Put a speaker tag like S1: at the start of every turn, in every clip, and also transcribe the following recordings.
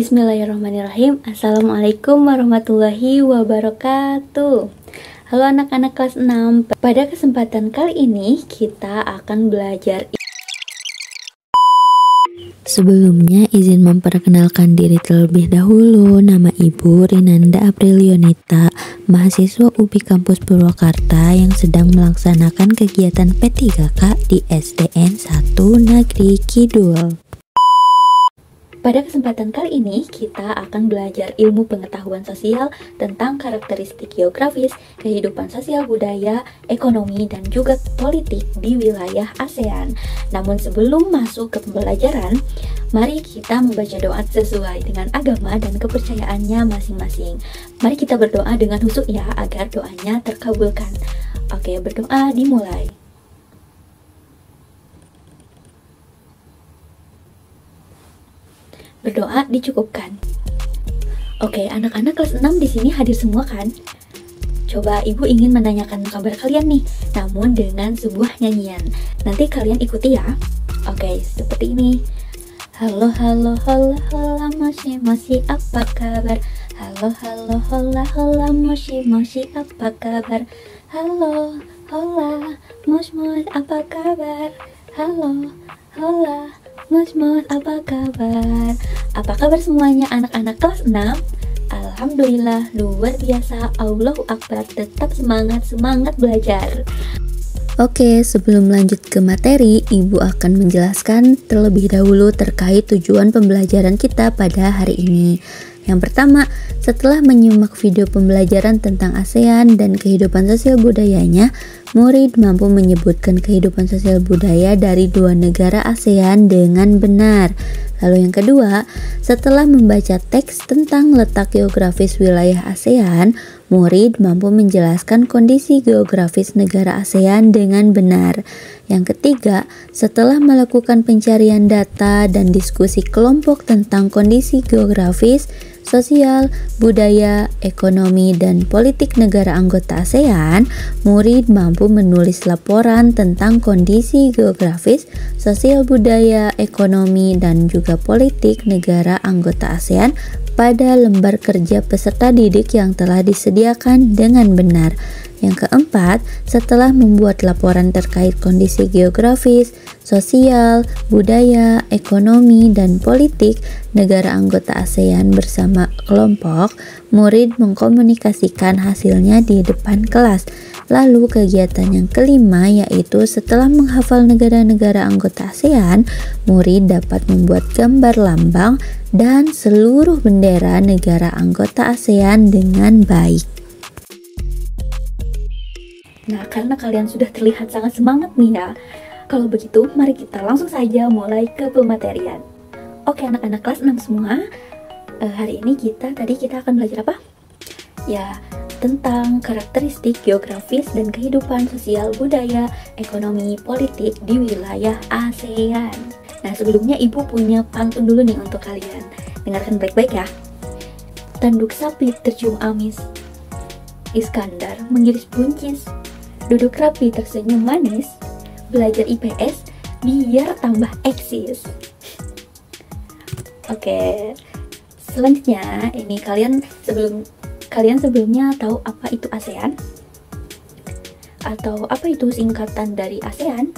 S1: Bismillahirrahmanirrahim. Assalamualaikum warahmatullahi wabarakatuh. Halo anak-anak kelas 6. Pada kesempatan kali ini kita akan belajar.
S2: Sebelumnya izin memperkenalkan diri terlebih dahulu. Nama Ibu Rinanda Aprilionita, mahasiswa UPI Kampus Purwakarta yang sedang melaksanakan kegiatan P3K di SDN 1 Negeri Kidul.
S1: Pada kesempatan kali ini kita akan belajar ilmu pengetahuan sosial tentang karakteristik geografis, kehidupan sosial budaya, ekonomi, dan juga politik di wilayah ASEAN. Namun sebelum masuk ke pembelajaran, mari kita membaca doa sesuai dengan agama dan kepercayaannya masing-masing. Mari kita berdoa dengan khusyuk ya, agar doanya terkabulkan. Oke, berdoa dimulai. Berdoa dicukupkan. Oke, anak-anak kelas 6 di sini hadir semua kan? Coba ibu ingin menanyakan kabar kalian nih, namun dengan sebuah nyanyian. Nanti kalian ikuti ya. Oke, seperti ini. Halo, halo, halo, halo, moshi, moshi, apa kabar? Halo, halo, halo, halo, moshi, moshi, apa kabar? Halo, hola, mosh, mosh, apa kabar? Halo, hola, mosh, mosh, apa kabar? Apa kabar semuanya anak-anak kelas 6? Alhamdulillah, luar biasa, Allahu Akbar, tetap semangat belajar.
S2: Oke, sebelum lanjut ke materi, Ibu akan menjelaskan terlebih dahulu terkait tujuan pembelajaran kita pada hari ini. Yang pertama, setelah menyimak video pembelajaran tentang ASEAN dan kehidupan sosial budayanya, murid mampu menyebutkan kehidupan sosial budaya dari dua negara ASEAN dengan benar. Lalu yang kedua, setelah membaca teks tentang letak geografis wilayah ASEAN, murid mampu menjelaskan kondisi geografis negara ASEAN dengan benar. Yang ketiga, setelah melakukan pencarian data dan diskusi kelompok tentang kondisi geografis, sosial, budaya, ekonomi, dan politik negara anggota ASEAN, murid mampu menulis laporan tentang kondisi geografis, sosial, budaya, ekonomi, dan juga politik negara anggota ASEAN pada lembar kerja peserta didik yang telah disediakan dengan benar. Yang keempat, setelah membuat laporan terkait kondisi geografis, sosial, budaya, ekonomi, dan politik negara anggota ASEAN bersama kelompok, murid mengkomunikasikan hasilnya di depan kelas. Lalu kegiatan yang kelima yaitu setelah menghafal negara-negara anggota ASEAN, murid dapat membuat gambar lambang dan seluruh bendera negara anggota ASEAN dengan baik.
S1: Nah, karena kalian sudah terlihat sangat semangat nih ya. Kalau begitu, mari kita langsung saja mulai ke pematerian. Oke, anak-anak kelas 6 semua, hari ini kita akan belajar apa? Ya, tentang karakteristik geografis dan kehidupan sosial budaya, ekonomi, politik di wilayah ASEAN. Nah, sebelumnya ibu punya pantun dulu nih untuk kalian. Dengarkan baik-baik ya. Tanduk sapi tercium amis, Iskandar mengiris buncis, duduk rapi tersenyum manis, belajar IPS biar tambah eksis. Oke, selanjutnya ini kalian sebelumnya tahu apa itu ASEAN? Atau apa itu singkatan dari ASEAN?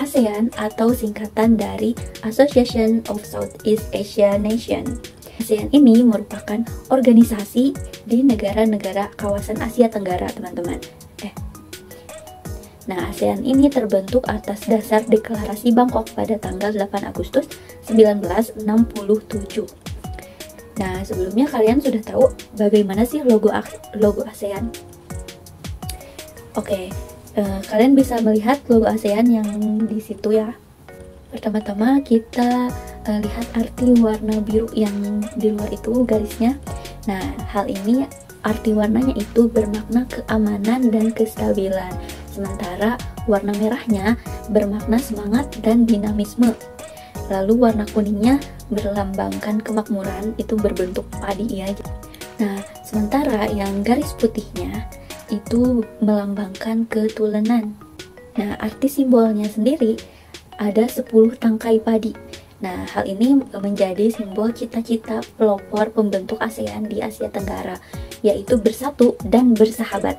S1: ASEAN atau singkatan dari Association of Southeast Asia Nation. ASEAN ini merupakan organisasi di negara-negara kawasan Asia Tenggara, teman-teman. Nah, ASEAN ini terbentuk atas dasar Deklarasi Bangkok pada tanggal 8 Agustus 1967. Nah, sebelumnya kalian sudah tahu bagaimana sih logo ASEAN? Oke, kalian bisa melihat logo ASEAN yang di situ ya. Pertama-tama kita lihat arti warna biru yang di luar itu garisnya. Nah, hal ini arti warnanya itu bermakna keamanan dan kestabilan. Sementara warna merahnya bermakna semangat dan dinamisme. Lalu warna kuningnya berlambangkan kemakmuran, itu berbentuk padi ya. Nah, sementara yang garis putihnya itu melambangkan ketulenan. Nah, arti simbolnya sendiri ada 10 tangkai padi. Nah, hal ini menjadi simbol cita-cita pelopor pembentuk ASEAN di Asia Tenggara, yaitu bersatu dan bersahabat.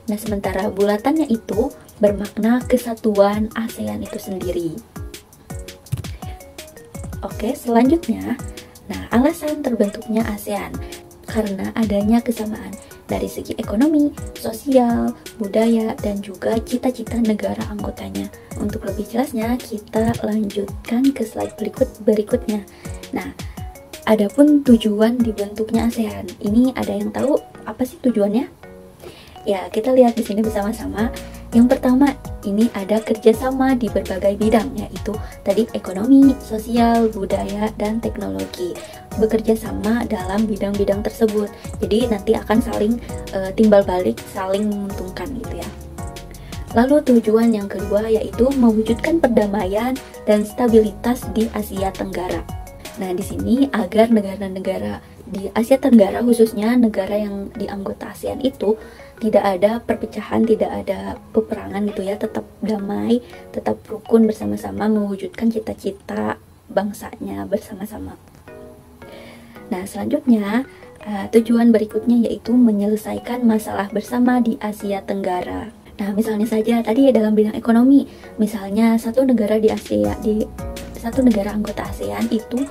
S1: Nah, sementara bulatannya itu bermakna kesatuan ASEAN itu sendiri. Oke, selanjutnya, nah alasan terbentuknya ASEAN karena adanya kesamaan dari segi ekonomi, sosial, budaya, dan juga cita-cita negara anggotanya. Untuk lebih jelasnya, kita lanjutkan ke slide berikutnya. Nah, adapun tujuan dibentuknya ASEAN, ini ada yang tahu apa sih tujuannya? Ya, kita lihat di sini bersama-sama. Yang pertama, ini ada kerjasama di berbagai bidang, yaitu tadi ekonomi, sosial, budaya, dan teknologi. Bekerja sama dalam bidang-bidang tersebut. Jadi nanti akan saling timbal balik, saling menguntungkan gitu ya. Lalu tujuan yang kedua yaitu mewujudkan perdamaian dan stabilitas di Asia Tenggara. Nah, di sini agar negara-negara di Asia Tenggara, khususnya negara yang di anggota ASEAN itu tidak ada perpecahan, tidak ada peperangan gitu ya, tetap damai, tetap rukun bersama-sama mewujudkan cita-cita bangsanya bersama-sama. Nah, selanjutnya tujuan berikutnya yaitu menyelesaikan masalah bersama di Asia Tenggara. Nah, misalnya saja tadi dalam bidang ekonomi, misalnya satu negara anggota ASEAN itu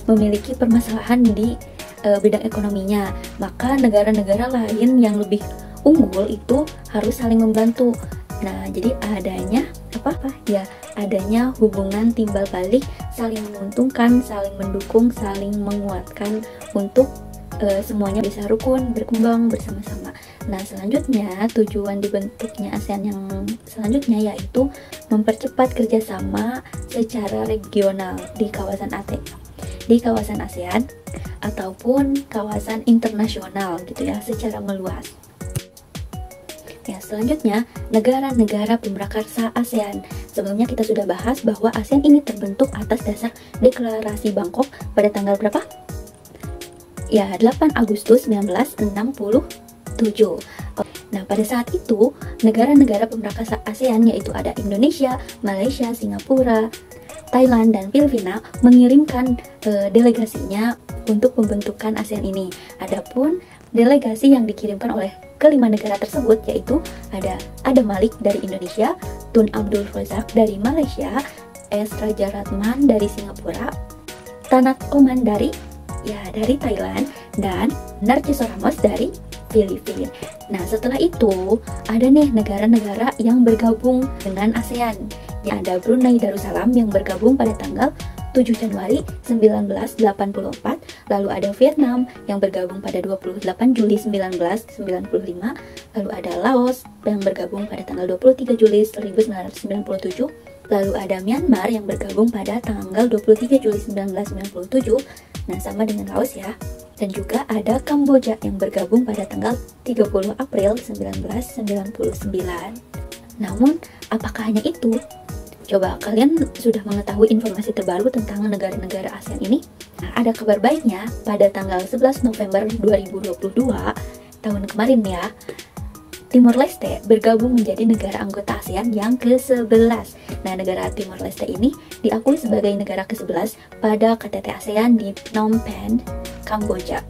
S1: memiliki permasalahan di bidang ekonominya, maka negara-negara lain yang lebih unggul itu harus saling membantu. Nah, jadi adanya adanya hubungan timbal balik, saling menguntungkan, saling mendukung, saling menguatkan untuk semuanya bisa rukun, berkembang bersama-sama. Nah, selanjutnya tujuan dibentuknya ASEAN yang selanjutnya yaitu mempercepat kerjasama secara regional di kawasan ASEAN ataupun kawasan internasional gitu ya, secara meluas. Ya, selanjutnya negara-negara pemrakarsa ASEAN. Sebelumnya kita sudah bahas bahwa ASEAN ini terbentuk atas dasar Deklarasi Bangkok pada tanggal berapa? Ya, 8 Agustus 1967. Nah, pada saat itu negara-negara pemrakarsa ASEAN yaitu ada Indonesia, Malaysia, Singapura, Thailand, dan Filipina mengirimkan delegasinya untuk pembentukan ASEAN ini. Adapun delegasi yang dikirimkan oleh kelima negara tersebut yaitu ada Adam Malik dari Indonesia, Tun Abdul Razak dari Malaysia, S. Raja Ratman dari Singapura, Tanak Oman dari Thailand, dan Narciso Ramos dari Filipina. Nah, setelah itu ada nih negara-negara yang bergabung dengan ASEAN. Ada Brunei Darussalam yang bergabung pada tanggal 7 Januari 1984, lalu ada Vietnam yang bergabung pada 28 Juli 1995, lalu ada Laos yang bergabung pada tanggal 23 Juli 1997, lalu ada Myanmar yang bergabung pada tanggal 23 Juli 1997, nah sama dengan Laos ya, dan juga ada Kamboja yang bergabung pada tanggal 30 April 1999. Namun, apakah hanya itu? Coba kalian sudah mengetahui informasi terbaru tentang negara-negara ASEAN ini? Nah, ada kabar baiknya, pada tanggal 11 November 2022 tahun kemarin ya, Timor Leste bergabung menjadi negara anggota ASEAN yang ke-11. Nah, negara Timor Leste ini diakui sebagai negara ke-11 pada KTT ASEAN di Phnom Penh, Kamboja.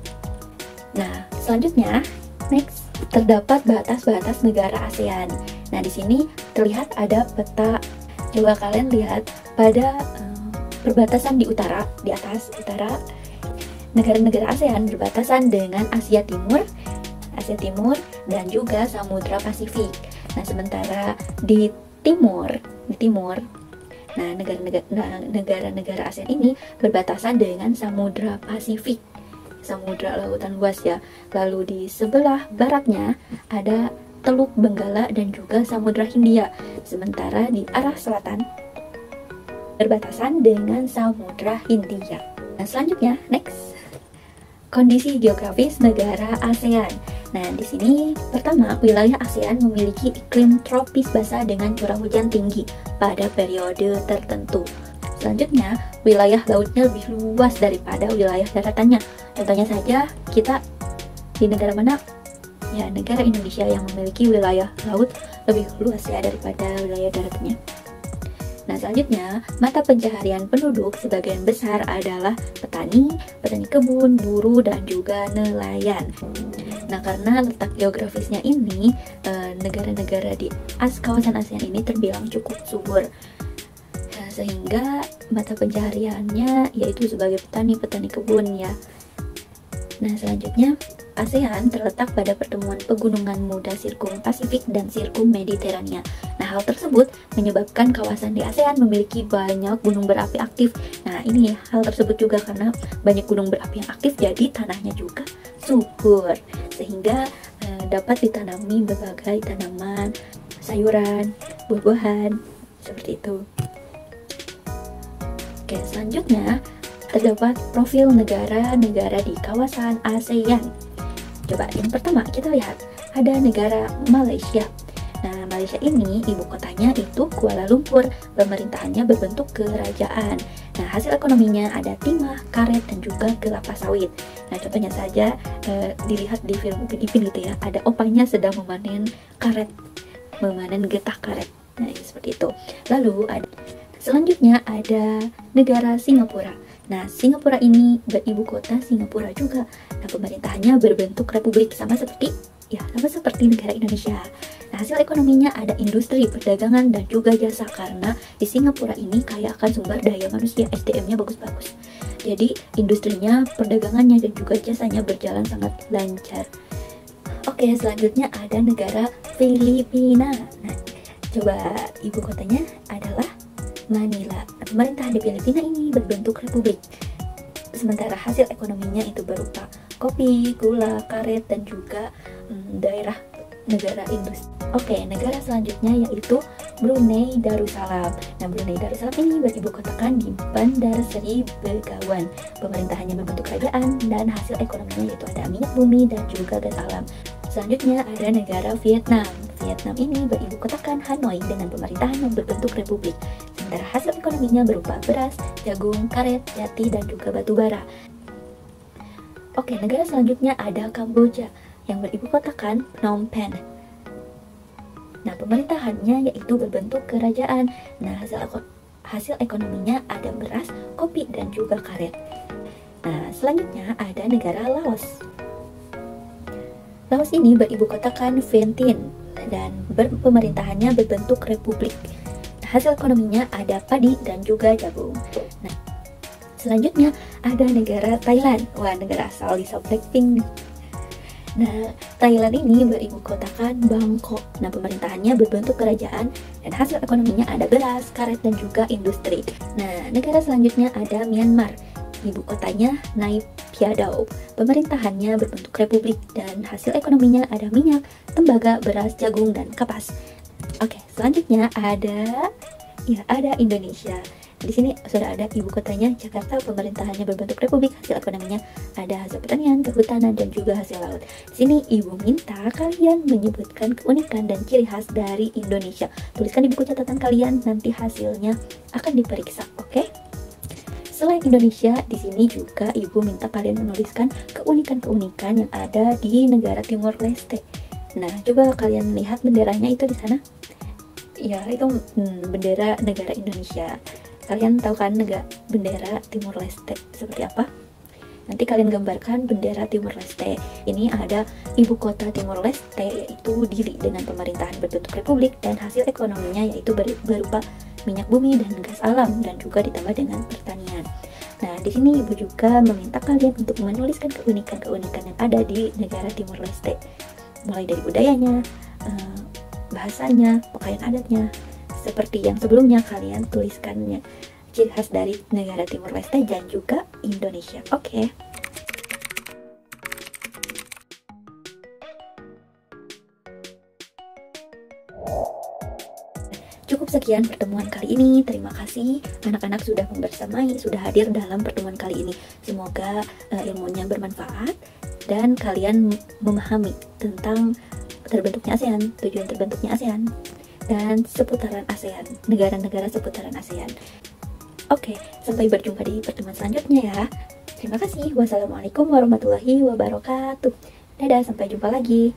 S1: Nah, selanjutnya, next, terdapat batas-batas negara ASEAN. Nah, di sini terlihat ada peta. Coba kalian lihat pada perbatasan di utara, di atas utara, negara-negara ASEAN berbatasan dengan Asia Timur, dan juga Samudra Pasifik. Nah, sementara di timur, nah negara-negara ASEAN ini berbatasan dengan Samudra Pasifik, Samudra Lautan Luas ya. Lalu di sebelah baratnya ada Teluk Benggala dan juga Samudra Hindia. Sementara di arah selatan berbatasan dengan Samudra Hindia. Nah, selanjutnya, next. Kondisi geografis negara ASEAN. Nah, di sini pertama, wilayah ASEAN memiliki iklim tropis basah dengan curah hujan tinggi pada periode tertentu. Selanjutnya, wilayah lautnya lebih luas daripada wilayah daratannya. Contohnya saja, kita di negara mana? Ya, negara Indonesia yang memiliki wilayah laut lebih luas ya daripada wilayah daratnya. Nah, selanjutnya, mata pencaharian penduduk sebagian besar adalah petani, petani kebun, buruh, dan juga nelayan. Nah, karena letak geografisnya ini, negara-negara di kawasan ASEAN ini terbilang cukup subur. Nah, sehingga mata pencahariannya yaitu sebagai petani kebun ya. Nah, selanjutnya, ASEAN terletak pada pertemuan pegunungan muda Sirkum Pasifik dan Sirkum Mediterania. Nah, hal tersebut menyebabkan kawasan di ASEAN memiliki banyak gunung berapi aktif. Nah, ini hal tersebut juga karena banyak gunung berapi yang aktif, jadi tanahnya juga subur, sehingga dapat ditanami berbagai tanaman, sayuran, buah-buahan, seperti itu. Oke, selanjutnya terdapat profil negara-negara di kawasan ASEAN. Coba yang pertama kita lihat ada negara Malaysia. Nah, Malaysia ini ibu kotanya itu Kuala Lumpur, pemerintahannya berbentuk kerajaan. Nah, hasil ekonominya ada timah, karet, dan juga kelapa sawit. Nah, contohnya saja dilihat di film Upin Ipin gitu ya, ada opanya sedang memanen karet, memanen getah karet. Nah, seperti itu. Lalu selanjutnya ada negara Singapura. Nah, Singapura ini beribu kota Singapura juga. Nah, pemerintahannya berbentuk republik sama seperti negara Indonesia. Nah, hasil ekonominya ada industri, perdagangan, dan juga jasa karena di Singapura ini kaya akan sumber daya manusia, SDM-nya bagus-bagus. Jadi, industrinya, perdagangannya, dan juga jasanya berjalan sangat lancar. Oke, selanjutnya ada negara Filipina. Nah, coba ibu kotanya adalah Manila. Pemerintahan di Filipina ini berbentuk republik. Sementara hasil ekonominya itu berupa kopi, gula, karet, dan juga daerah negara industri. Oke, negara selanjutnya yaitu Brunei Darussalam. Nah, Brunei Darussalam ini beribu kotakan di Bandar Seri Begawan. Pemerintahannya berbentuk kerajaan dan hasil ekonominya yaitu ada minyak bumi dan juga gas alam. Selanjutnya ada negara Vietnam. Vietnam ini beribu kotakan Hanoi dengan pemerintahan yang berbentuk republik. Sementara hasil ekonominya berupa beras, jagung, karet, jati, dan juga batu bara. Oke, negara selanjutnya ada Kamboja yang beribu kotakan Phnom Penh. Nah, pemerintahannya yaitu berbentuk kerajaan. Nah, hasil ekonominya ada beras, kopi, dan juga karet. Nah, selanjutnya ada negara Laos. Laos ini beribu kotakan Vientiane dan pemerintahannya berbentuk republik. Hasil ekonominya ada padi dan juga jagung. Nah, selanjutnya ada negara Thailand. Wah, negara asal Lisa Blackpink nih. Nah, Thailand ini beribu kotakan Bangkok. Nah, pemerintahannya berbentuk kerajaan dan hasil ekonominya ada beras, karet, dan juga industri. Nah, negara selanjutnya ada Myanmar. Ibu kotanya Naypyidaw. Pemerintahannya berbentuk republik dan hasil ekonominya ada minyak, tembaga, beras, jagung, dan kapas. Oke, selanjutnya ada Indonesia. Di sini sudah ada ibu kotanya Jakarta, pemerintahannya berbentuk republik, hasil ekonominya ada hasil pertanian, kehutanan, dan juga hasil laut. Di sini ibu minta kalian menyebutkan keunikan dan ciri khas dari Indonesia. Tuliskan di buku catatan kalian, nanti hasilnya akan diperiksa, oke? Selain Indonesia, di sini juga ibu minta kalian menuliskan keunikan-keunikan yang ada di negara Timor Leste. Nah, coba kalian lihat benderanya itu di sana. Ya, itu bendera negara Indonesia. Kalian tahu kan bendera Timor Leste seperti apa? Nanti kalian gambarkan bendera Timor Leste. Ini ada ibu kota Timor Leste yaitu Dili dengan pemerintahan berbentuk republik dan hasil ekonominya yaitu berupa minyak bumi dan gas alam dan juga ditambah dengan pertanian. Nah, di sini ibu juga meminta kalian untuk menuliskan keunikan-keunikan yang ada di negara Timor Leste. Mulai dari budayanya, bahasanya, pakaian adatnya. Seperti yang sebelumnya kalian tuliskannya ciri khas dari negara Timor Leste dan juga Indonesia. Oke. Cukup sekian pertemuan kali ini. Terima kasih anak-anak sudah membersamai, sudah hadir dalam pertemuan kali ini. Semoga ilmunya bermanfaat dan kalian memahami tentang terbentuknya ASEAN, tujuan terbentuknya ASEAN, dan seputaran ASEAN, negara-negara seputaran ASEAN. Oke, sampai berjumpa di pertemuan selanjutnya ya. Terima kasih. Wassalamualaikum warahmatullahi wabarakatuh. Dadah, sampai jumpa lagi.